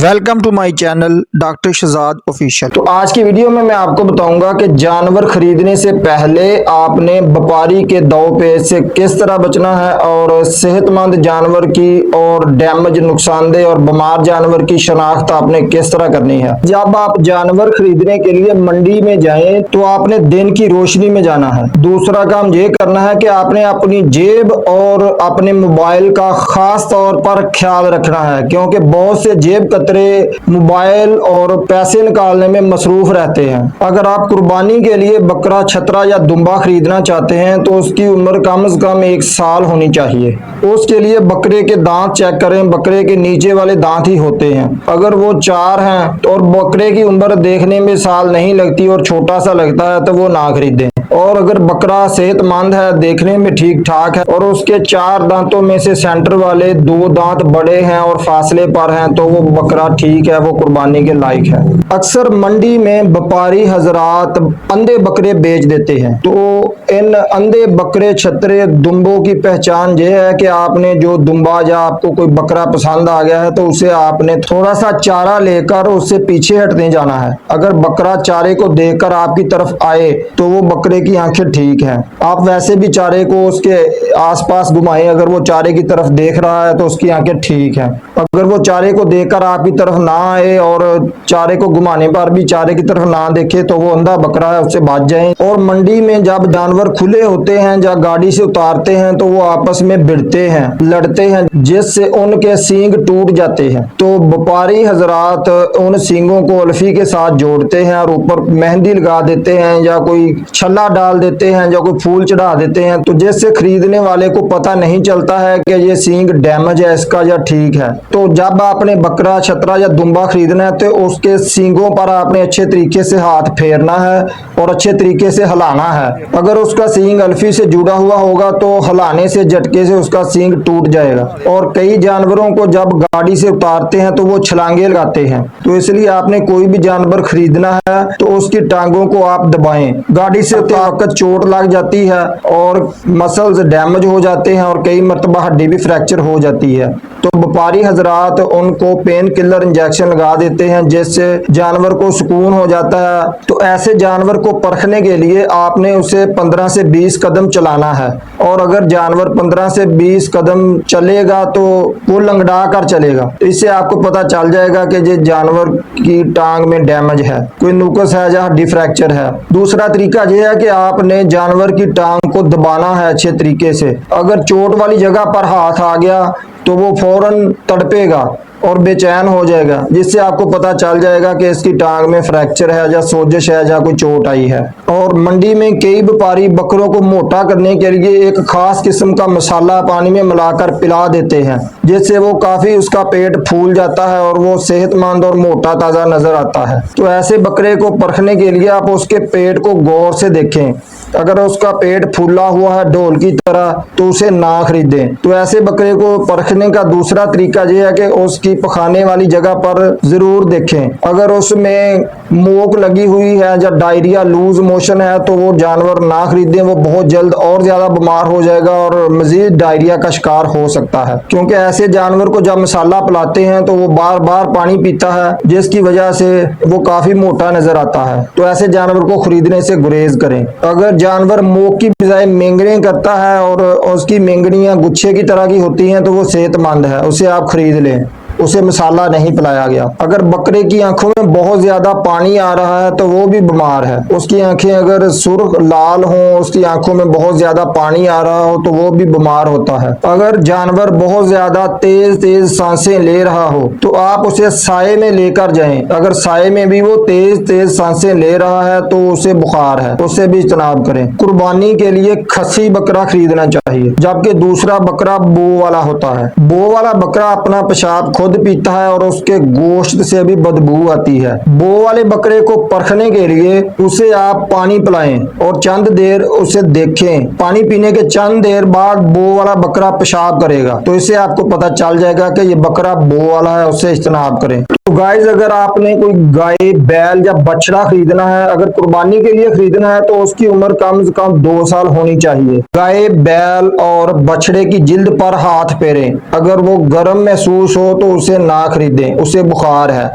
Welcome to my channel doctor Shahzad official. तो आज की वीडियो में मैं आपको बताऊंगा कि जानवर खरीदने से पहले आपने व्यापारी के दांव पेच से किस तरह बचना है और सेहतमंद जानवर की और डैमेज नुकसानदेह और बीमार जानवर की शनाख्त आपने किस तरह करनी है। जब आप जानवर खरीदने के लिए मंडी में जाएं तो आपने दिन की रोशनी में जाना है। दूसरा काम ये करना है कि आपने अपनी जेब और अपने मोबाइल का खास तौर पर ख्याल रखना है, क्योंकि बहुत से जेब मोबाइल और पैसे निकालने में मसरूफ रहते हैं। अगर आप कुर्बानी के लिए बकरा, छतरा या दुम्बा खरीदना चाहते हैं तो उसकी उम्र कम से कम 1 साल होनी चाहिए। उसके लिए बकरे के दांत चेक करें, बकरे के नीचे वाले दांत ही होते हैं। अगर वो 4 हैं तो और बकरे की उम्र देखने में साल नहीं लगती और छोटा सा लगता है तो वो ना खरीदें। और अगर बकरा सेहतमंद है, देखने में ठीक ठाक है और उसके 4 दांतों में से सेंटर वाले 2 दांत बड़े हैं और फासले पर हैं तो वो बकरा ठीक है, वो कुर्बानी के लायक है। अक्सर मंडी में व्यापारी हजरात अंधे बकरे बेच देते हैं, तो इन अंधे बकरे, छतरे, दुम्बों की पहचान ये है कि आपने जो दुम्बा या आपको कोई बकरा पसंद आ गया है तो उसे आपने थोड़ा सा चारा लेकर उससे पीछे हटने जाना है। अगर बकरा चारे को देखकर आपकी तरफ आए तो वो बकरे की आंखें ठीक है। आप वैसे भी चारे को उसके आसपास घुमाएं, अगर वो चारे की तरफ देख रहा है तो उसकी आंखें ठीक है। अगर वो चारे को देखकर आपकी तरफ ना आए और चारे को घुमाने पर भी चारे की तरफ ना देखे तो वो अंधा बकरा है, उससे बच जाएं। और मंडी में जब जानवर खुले होते हैं या गाड़ी से उतारते हैं तो वो आपस में भिड़ते हैं, लड़ते हैं, जिससे उनके सींग टूट जाते हैं। तो व्यापारी हजरात उन सींगों को अल्फी के साथ जोड़ते हैं और ऊपर मेहंदी लगा देते हैं या कोई छल्ला डाल देते हैं या कोई फूल चढ़ा देते हैं, तो जिससे खरीदने वाले को पता नहीं चलता है कि ये सींग डैमेज है इसका या ठीक है। तो जब आपने बकरा, छतरा या दुम्बा खरीदना है तो उसके सींगों पर आपने अच्छे तरीके से हाथ फेरना है और अच्छे तरीके से हिलाना है। अगर उसका सींग अल्फी से जुड़ा हुआ होगा तो हिलाने से, झटके से उसका सींग टूट जाएगा। और कई जानवरों को जब गाड़ी से उतारते हैं तो वो छलांगे लगाते हैं, तो इसलिए आपने कोई भी जानवर खरीदना है तो उसकी टांगों को आप दबाएं। गाड़ी से ताकत चोट लग जाती है और मसल्स डैमेज हो जाते हैं और कई मरतबा हड्डी भी फ्रैक्चर हो जाती है। तो व्यापारी हजरात उनको पेन किलर इंजेक्शन लगा देते हैं, जिससे जानवर को सुकून हो जाता है। तो ऐसे जानवर को परखने के लिए आपने उसे 15 से 20 कदम चलाना है, और अगर जानवर 15 से 20 कदम चलेगा तो वो लंगड़ा कर चलेगा। इससे आपको पता चल जाएगा कि ये जानवर की टांग में डैमेज है, कोई नुक्स है या हड्डी फ्रैक्चर है। दूसरा तरीका यह है कि आपने जानवर की टांग को दबाना है अच्छे तरीके से। अगर चोट वाली जगह पर हाथ आ गया तो वो फौरन तड़पेगा और बेचैन हो जाएगा, जिससे आपको पता चल जाएगा कि इसकी टांग में फ्रैक्चर है या सोजिश है या कोई चोट आई है। और मंडी में कई व्यापारी बकरों को मोटा करने के लिए एक खास किस्म का मसाला पानी में मिलाकर पिला देते हैं, जिससे वो काफी उसका पेट फूल जाता है और वो सेहतमंद और मोटा ताजा नजर आता है। तो ऐसे बकरे को परखने के लिए आप उसके पेट को गौर से देखें। अगर उसका पेट फूला हुआ है ढोल की तरह तो उसे ना खरीदें। तो ऐसे बकरे को परखने का दूसरा तरीका यह है कि उसकी पखाने वाली जगह पर जरूर देखें। अगर उसमें मोक लगी हुई है या डायरिया, लूज मोशन है तो वो जानवर ना खरीदें। वो बहुत जल्द और ज्यादा बीमार हो जाएगा और मजीद डायरिया का शिकार हो सकता है, क्योंकि ऐसे जानवर को जब मसाला पिलाते हैं तो वो बार बार पानी पीता है, जिसकी वजह से वो काफी मोटा नजर आता है। तो ऐसे जानवर को खरीदने से गुरेज करें। अगर जानवर मोक की बजाय मेंगने करता है और उसकी मेंगनियां गुच्छे की तरह की होती हैं तो वो सेहतमंद है, उसे आप खरीद लें, उसे मसाला नहीं पिलाया गया। अगर बकरे की आंखों में बहुत ज्यादा पानी आ रहा है तो वो भी बीमार है। उसकी आंखें अगर सुर्ख लाल हों, उसकी आंखों में बहुत ज्यादा पानी आ रहा हो तो वो भी बीमार होता है। अगर जानवर बहुत ज्यादा तेज तेज सांसें ले रहा हो तो आप उसे साए में लेकर जाएं। अगर साए में भी वो तेज तेज सांसें ले रहा है तो उसे बुखार है, उससे भी इज्तनाब करें। कुर्बानी के लिए खसी बकरा खरीदना चाहिए, जबकि दूसरा बकरा बो वाला होता है। बो वाला बकरा अपना पेशाब खुद पीता है और उसके गोश्त से भी बदबू आती है। बो वाले बकरे को परखने के लिए उसे आप पानी पिलाएं और चंद देर उसे देखें। पानी पीने के चंद देर बाद बो वाला बकरा पेशाब करेगा, तो इससे आपको पता चल जाएगा कि ये बकरा बो वाला है, उससे इज्तनाब करें। तो गाइस, अगर आपने कोई गाय, बैल या बछड़ा खरीदना है, अगर कुर्बानी के लिए खरीदना है तो उसकी उम्र कम से कम 2 साल होनी चाहिए। गाय, बैल और बछड़े की जिल्द पर हाथ फेरें। अगर वो गर्म महसूस हो तो उसे ना खरीदें, उसे बुखार है।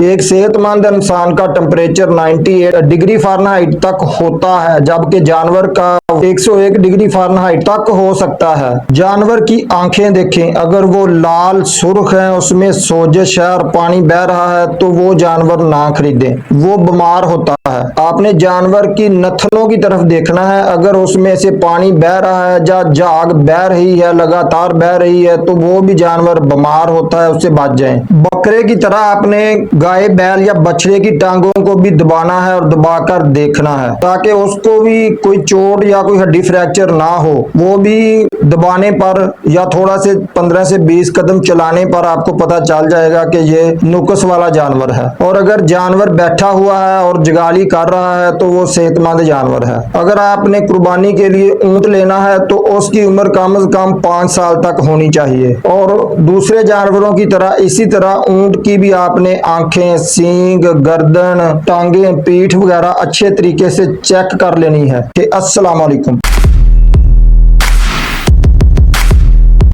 एक सेहतमंद इंसान का टेम्परेचर 98 डिग्री फ़ारेनहाइट तक होता है, जबकि जानवर का 101 डिग्री फ़ारेनहाइट तक हो सकता है। जानवर की आंखें देखें, अगर वो लाल सुर्ख हैं, उसमें सोजिश है और पानी बह रहा है तो वो जानवर ना खरीदें, वो बीमार होता है। आपने जानवर की नथनों की तरफ देखना है, अगर उसमें से पानी बह रहा है या झाग बह रही है, लगातार बह रही है, तो वो भी जानवर बीमार होता है, उससे बच जाएं। बकरे की तरह आपने गाय बैल या बछड़े की टांगों को भी दबाना है और दबाकर देखना है, ताकि उसको भी कोई चोट या कोई हड्डी फ्रैक्चर ना हो। वो भी दबाने पर या थोड़ा से 15 से 20 कदम चलाने पर आपको पता चल जाएगा कि ये नुक्स वाला जानवर है। और अगर जानवर बैठा हुआ है और जगाली कर रहा है तो वो सेहतमंद जानवर है। अगर आपने कुर्बानी के लिए ऊंट लेना है तो उसकी उम्र कम से कम 5 साल तक होनी चाहिए। और दूसरे जानवरों की तरह इसी तरह ऊंट की भी आपने आंखें, सींग, गर्दन, टांगे, पीठ वगैरह अच्छे तरीके से चेक कर लेनी है। कि अस्सलाम वालेकुम।